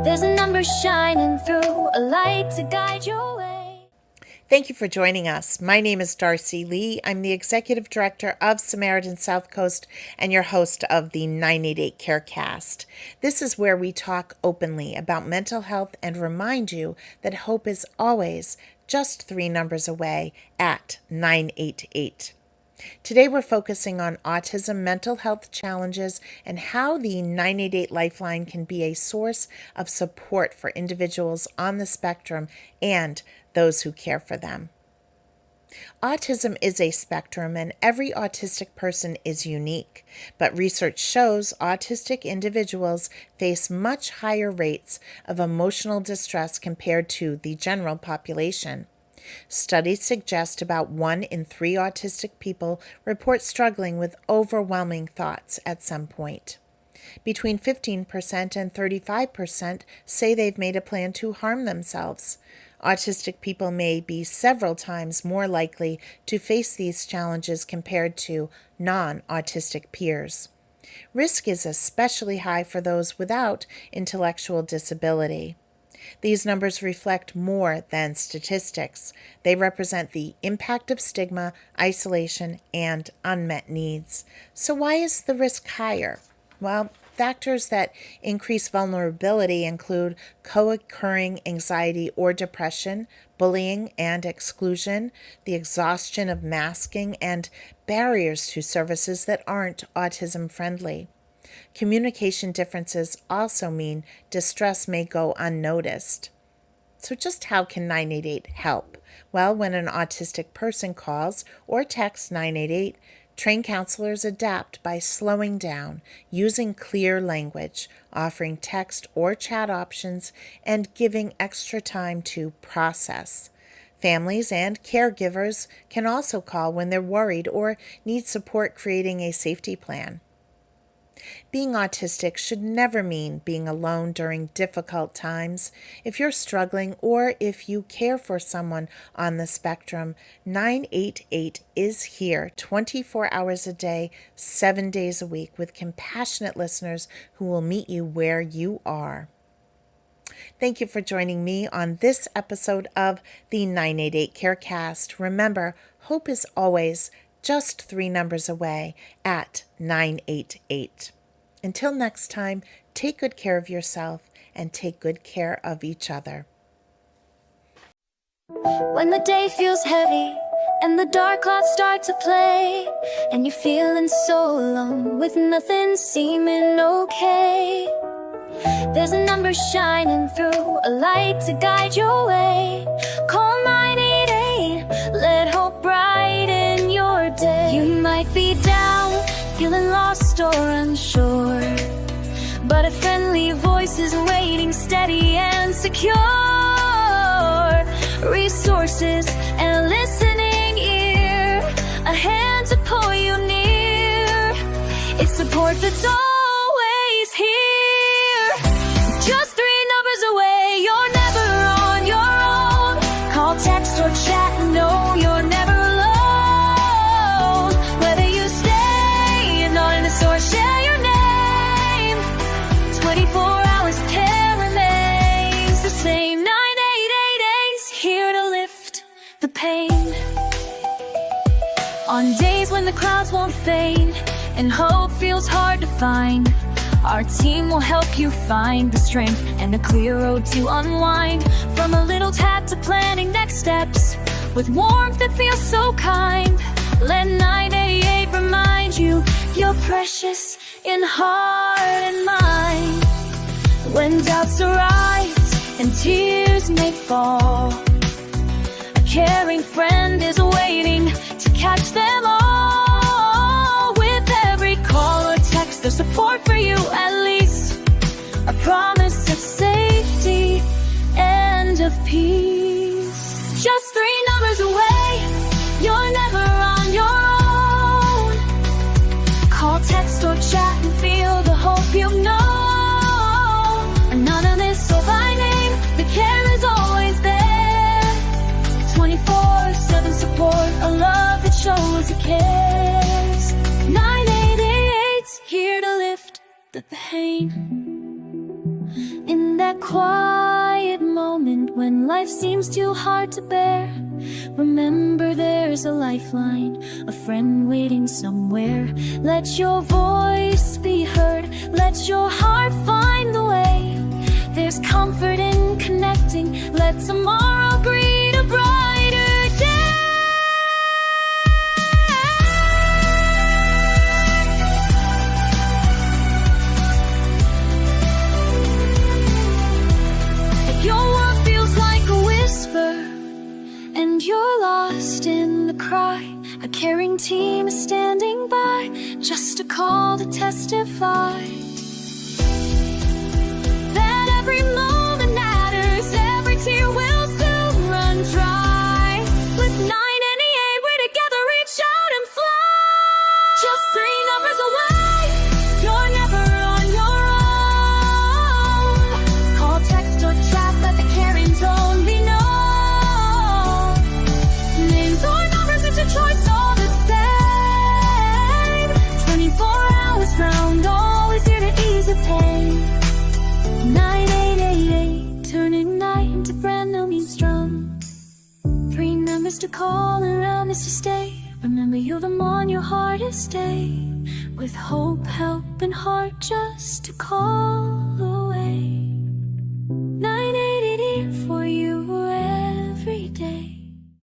There's a number shining through, a light to guide your way. Thank you for joining us. My name is Darcy Lee. I'm the Executive Director of Samaritan South Coast and your host of the 988 Carecast. This is where we talk openly about mental health and remind you that hope is always just 3 numbers away at 988. Today we're focusing on autism, mental health challenges, and how the 988 Lifeline can be a source of support for individuals on the spectrum and those who care for them. Autism is a spectrum and every autistic person is unique, but research shows autistic individuals face much higher rates of emotional distress compared to the general population. Studies suggest about 1 in 3 autistic people report struggling with overwhelming thoughts at some point. Between 15% and 35% say they've made a plan to harm themselves. Autistic people may be several times more likely to face these challenges compared to non-autistic peers. Risk is especially high for those without intellectual disability. These numbers reflect more than statistics. They represent the impact of stigma, isolation, and unmet needs. So why is the risk higher? Well, factors that increase vulnerability include co-occurring anxiety or depression, bullying and exclusion, the exhaustion of masking, and barriers to services that aren't autism-friendly. Communication differences also mean distress may go unnoticed. So just how can 988 help? Well, when an autistic person calls or texts 988, trained counselors adapt by slowing down, using clear language, offering text or chat options, and giving extra time to process. Families and caregivers can also call when they're worried or need support creating a safety plan. Being autistic should never mean being alone during difficult times. If you're struggling or if you care for someone on the spectrum, 988 is here 24 hours a day, 7 days a week with compassionate listeners who will meet you where you are. Thank you for joining me on this episode of the 988 Carecast. Remember, hope is always just 3 numbers away at 988. Until next time, take good care of yourself and take good care of each other. When the day feels heavy and the dark clouds start to play, and you're feeling so alone with nothing seeming okay, there's a number shining through, a light to guide your way. Call 988, let hope brighten your day. You might be down, feeling lost or unsure, but a friendly voice is waiting, steady and secure. Resources and a listening ear, a hand to pull you near. It's support that's always here. Just 3 numbers away, you're never on your own. Call, text, or chat, no, you're never alone. Whether you stay anonymous or share your name, 24 hours care remains the same. 988 is here to lift the pain. On days when the clouds won't fade and hope feels hard to find, our team will help you find the strength and a clear road to unwind. From a little tap to planning next steps, with warmth that feels so kind. Let 988 remind you, you're precious in heart and mind. When doubts arise and tears may fall, a caring friend is waiting to catch them all. With every call or text, there's support for you at least, a promise of safety and of peace. Just 3 numbers away, you're never on your own. Call, text, or chat and feel the hope you know. Anonymous or by name, the care is always there. 24/7 support, a love that shows it cares. 988's here to lift the pain. In that quiet moment when life seems too hard to bear, remember there's a lifeline, a friend waiting somewhere. Let your voice be heard, let your heart find the way. There's comfort in connecting, let tomorrow breed a brighter day. If your world feels like a whisper and you're lost in the cry, a caring team is standing by, just a call to testify that every moment matters, every tear will soon run dry. With 988, we're together, reach out and fly. Just 3 numbers away, you're never on your own. Call, text, or chat, let the caring tone be known. Names or numbers, it's your choice, all the same. 24 hours round, always here to ease the pain. 9888, turning night into brand new mean strum. 3 numbers to call and round is to stay. Remember, you're them on your hardest day. With hope, help, and heart, just to call away.